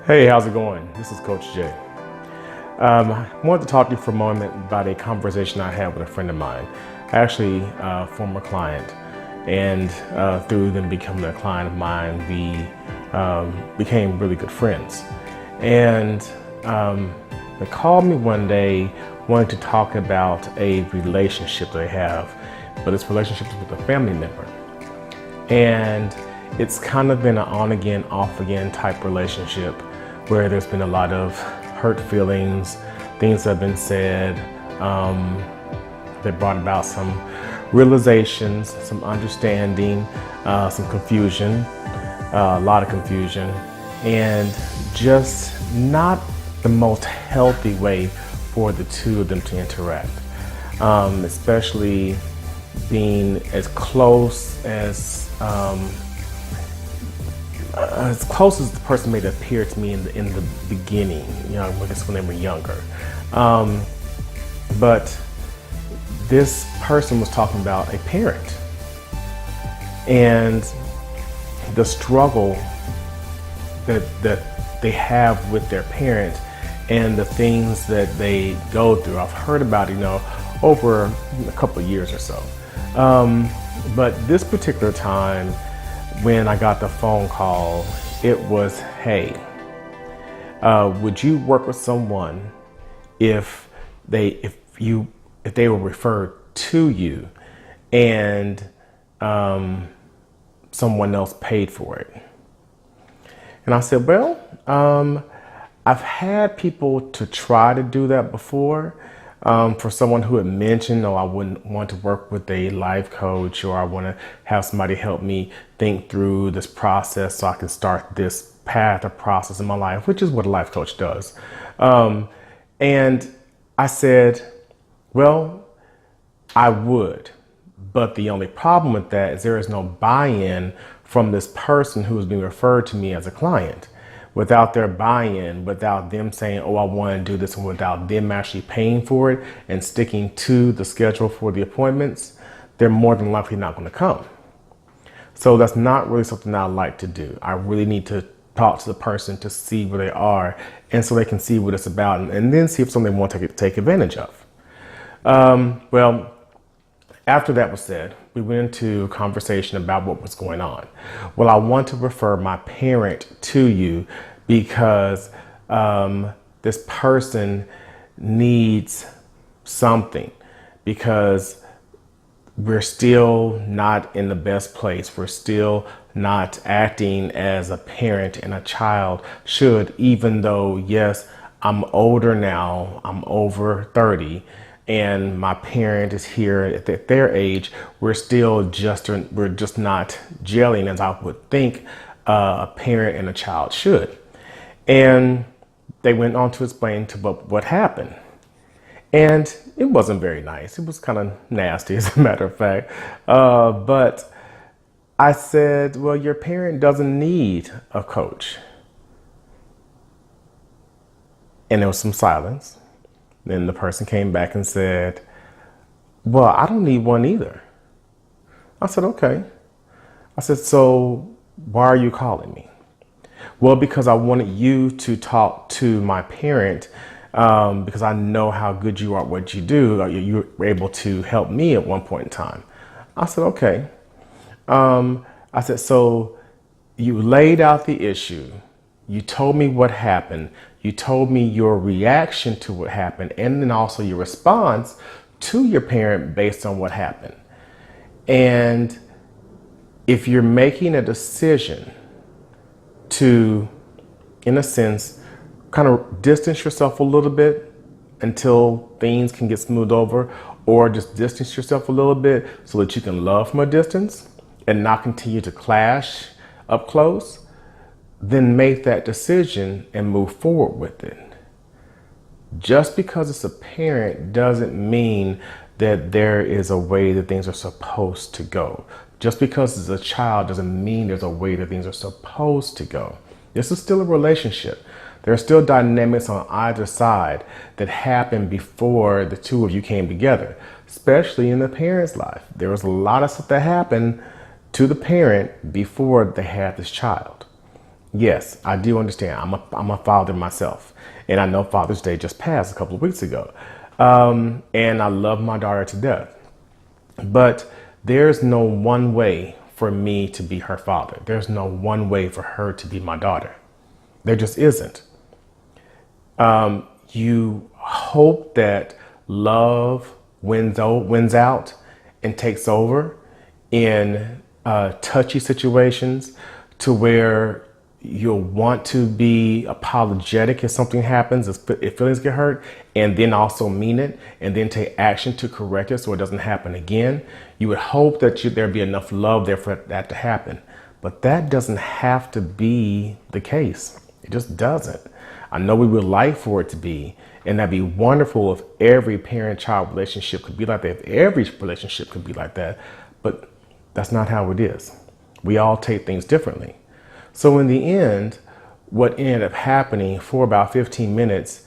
Hey, how's it going? This is Coach Jay. I wanted to talk to you for a moment about a conversation I had with a friend of mine, actually a former client, and through them becoming a client of mine, we became really good friends. And they called me one day wanting to talk about a relationship they have, but it's relationships with a family member. And it's kind of been an on again, off again type relationship where there's been a lot of hurt feelings, things have been said that brought about some realizations, some understanding, some confusion, a lot of confusion, and just not the most healthy way for the two of them to interact, especially being as close as the person made it appear to me in the beginning, I guess when they were younger. But this person was talking about a parent and the struggle that they have with their parent and the things that they go through. I've heard about it, over a couple of years or so. But this particular time, when I got the phone call, it was, hey, would you work with someone if they were referred to you and someone else paid for it? And I said, well, I've had people to try to do that before. For someone who had mentioned, I wouldn't want to work with a life coach, or I want to have somebody help me think through this process so I can start this path or process in my life, which is what a life coach does. And I said, well, I would, but the only problem with that is there is no buy-in from this person who is being referred to me as a client. Without their buy-in, without them saying, oh, I want to do this, and without them actually paying for it and sticking to the schedule for the appointments, they're more than likely not going to come. So that's not really something I like to do. I really need to talk to the person to see where they are, and so they can see what it's about, and then see if something they want to take advantage of. Well, after that was said, we went into a conversation about what was going on. Well, I want to refer my parent to you because this person needs something, because we're still not in the best place. We're still not acting as a parent and a child should, even though, yes, I'm older now, I'm over 30, and my parent is here at their age. We're just not gelling as I would think a parent and a child should. And they went on to explain to what happened. And it wasn't very nice. It was kind of nasty, as a matter of fact. But I said, well, your parent doesn't need a coach. And there was some silence. Then the person came back and said, well, I don't need one either. I said, okay. I said, so why are you calling me? Well, because I wanted you to talk to my parent, because I know how good you are at what you do. You were able to help me at one point in time. I said, okay. I said, so you laid out the issue. You told me what happened. You told me your reaction to what happened, and then also your response to your parent based on what happened. And if you're making a decision to, in a sense, kind of distance yourself a little bit until things can get smoothed over, or just distance yourself a little bit so that you can love from a distance and not continue to clash up close, then make that decision and move forward with it. Just because it's a parent doesn't mean that there is a way that things are supposed to go. Just because it's a child doesn't mean there's a way that things are supposed to go. This is still a relationship. There are still dynamics on either side that happened before the two of you came together, especially in the parent's life. There was a lot of stuff that happened to the parent before they had this child. Yes, I do understand. I'm a father myself. And I know Father's Day just passed a couple of weeks ago. And I love my daughter to death. But there's no one way for me to be her father. There's no one way for her to be my daughter. There just isn't. You hope that love wins out and takes over in touchy situations to where you'll want to be apologetic if something happens, if feelings get hurt, and then also mean it, and then take action to correct it so it doesn't happen again. You would hope that there'd be enough love there for that to happen. But that doesn't have to be the case. It just doesn't. I know we would like for it to be, and that'd be wonderful if every parent-child relationship could be like that, if every relationship could be like that, but that's not how it is. We all take things differently. So in the end, what ended up happening for about 15 minutes,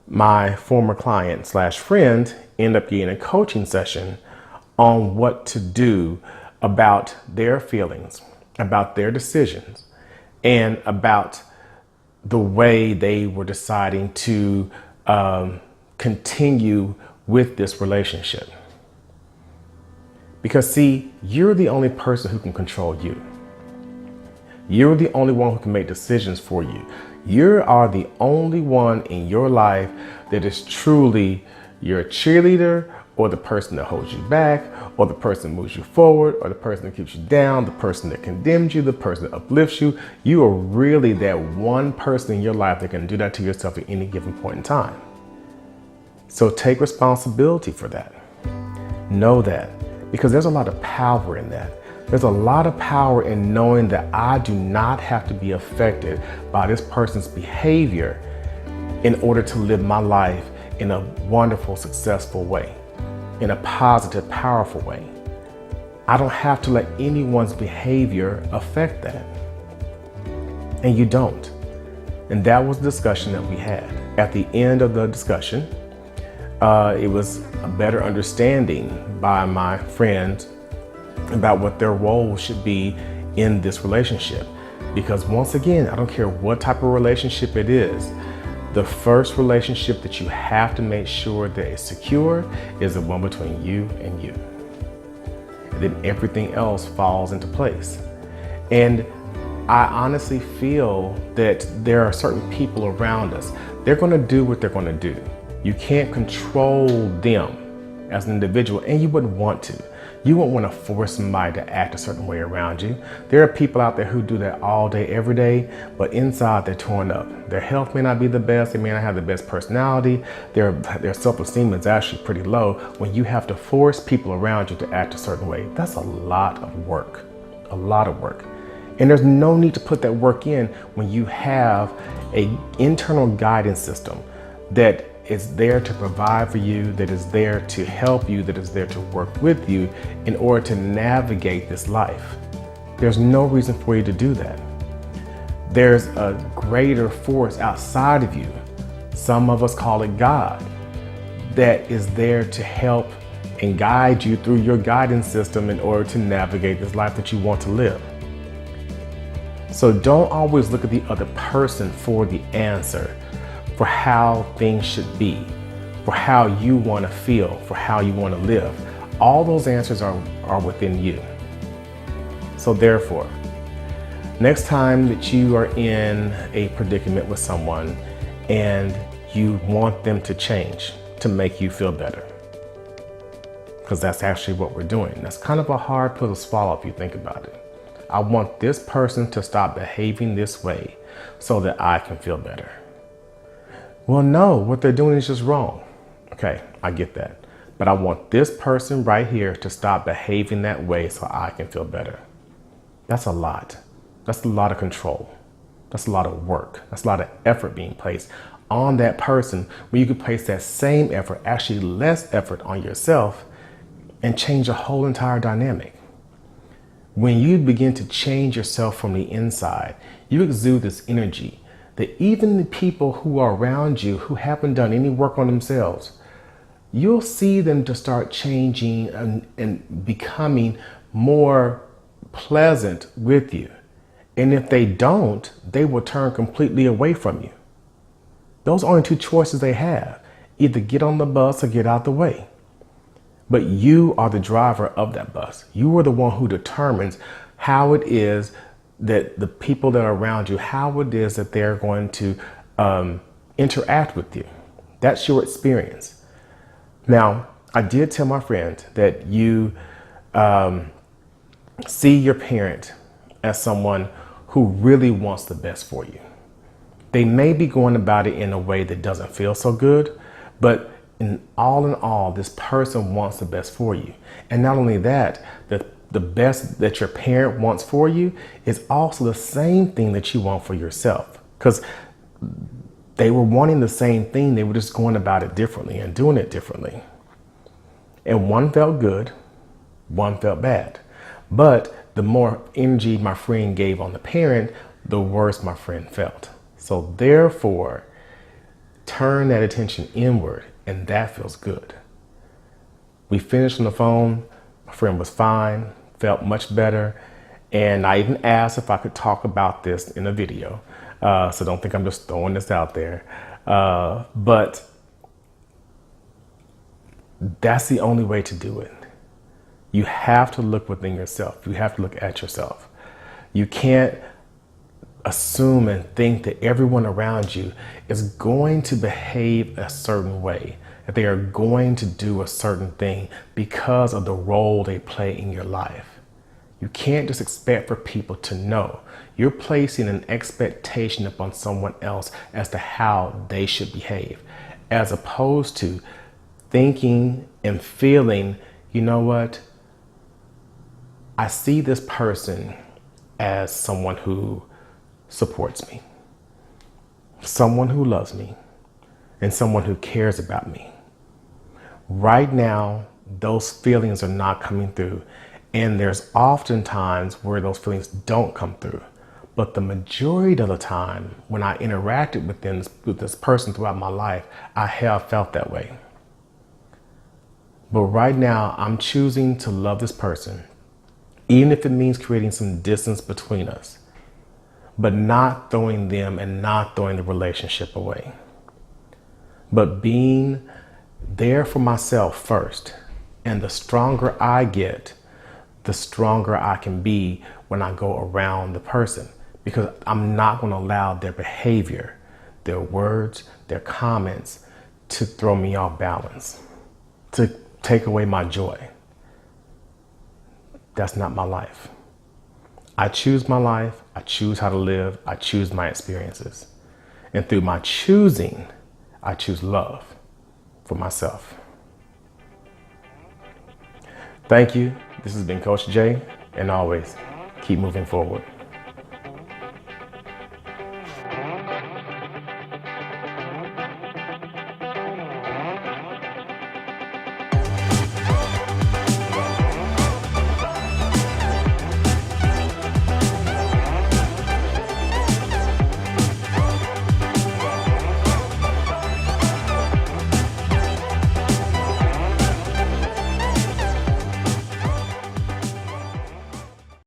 my former client / friend ended up getting a coaching session on what to do about their feelings, about their decisions, and about the way they were deciding to continue with this relationship. Because see, you're the only person who can control you. You're the only one who can make decisions for you. You are the only one in your life that is truly your cheerleader, or the person that holds you back, or the person that moves you forward, or the person that keeps you down, the person that condemns you, the person that uplifts you. You are really that one person in your life that can do that to yourself at any given point in time. So take responsibility for that. Know that, because there's a lot of power in that. There's a lot of power in knowing that I do not have to be affected by this person's behavior in order to live my life in a wonderful, successful way, in a positive, powerful way. I don't have to let anyone's behavior affect that. And you don't. And that was the discussion that we had. At the end of the discussion, it was a better understanding by my friend about what their role should be in this relationship. Because once again, I don't care what type of relationship it is, the first relationship that you have to make sure that is secure is the one between you and you. And then everything else falls into place. And I honestly feel that there are certain people around us. They're going to do what they're going to do. You can't control them as an individual, and you wouldn't want to. You won't want to force somebody to act a certain way around you. There are people out there who do that all day, every day, but inside they're torn up. Their health may not be the best. They may not have the best personality. Their self-esteem is actually pretty low. When you have to force people around you to act a certain way, that's a lot of work, a lot of work. And there's no need to put that work in when you have an internal guidance system that is there to provide for you, that is there to help you, that is there to work with you in order to navigate this life. There's no reason for you to do that. There's a greater force outside of you, some of us call it God, that is there to help and guide you through your guidance system in order to navigate this life that you want to live. So don't always look at the other person for the answer, for how things should be, for how you want to feel, for how you want to live. All those answers are within you. So therefore, next time that you are in a predicament with someone and you want them to change to make you feel better, because that's actually what we're doing. That's kind of a hard pill to swallow if you think about it. I want this person to stop behaving this way so that I can feel better. Well, no, what they're doing is just wrong. Okay, I get that. But I want this person right here to stop behaving that way so I can feel better. That's a lot. That's a lot of control. That's a lot of work. That's a lot of effort being placed on that person when you could place that same effort, actually less effort, on yourself and change the whole entire dynamic. When you begin to change yourself from the inside, you exude this energy that even the people who are around you who haven't done any work on themselves, you'll see them to start changing and becoming more pleasant with you And if they don't, they will turn completely away from you. Those are only two choices they have. Either get on the bus or get out the way. But you are the driver of that bus. You are the one who determines how it is that the people that are around you, how it is that they're going to interact with you. That's your experience. Now, I did tell my friend that you see your parent as someone who really wants the best for you. They may be going about it in a way that doesn't feel so good, but in all, this person wants the best for you. And not only that, the best that your parent wants for you is also the same thing that you want for yourself. Because they were wanting the same thing, they were just going about it differently and doing it differently. And one felt good, one felt bad. But the more energy my friend gave on the parent, the worse my friend felt. So therefore, turn that attention inward, and that feels good. We finished on the phone. My friend was fine, felt much better. And I even asked if I could talk about this in a video. So don't think I'm just throwing this out there. But that's the only way to do it. You have to look within yourself. You have to look at yourself. You can't assume and think that everyone around you is going to behave a certain way, that they are going to do a certain thing because of the role they play in your life. You can't just expect for people to know. You're placing an expectation upon someone else as to how they should behave, as opposed to thinking and feeling, you know what? I see this person as someone who supports me, someone who loves me, and someone who cares about me. Right now, those feelings are not coming through, and there's often times where those feelings don't come through. But the majority of the time, when I interacted with this person throughout my life, I have felt that way. But right now, I'm choosing to love this person, even if it means creating some distance between us, but not throwing them and not throwing the relationship away. But being there for myself first. And the stronger I get, the stronger I can be when I go around the person, because I'm not going to allow their behavior, their words, their comments to throw me off balance, to take away my joy. That's not my life. I choose my life. I choose how to live. I choose my experiences. And through my choosing, I choose love for myself. Thank you. This has been Coach Jay, and always keep moving forward.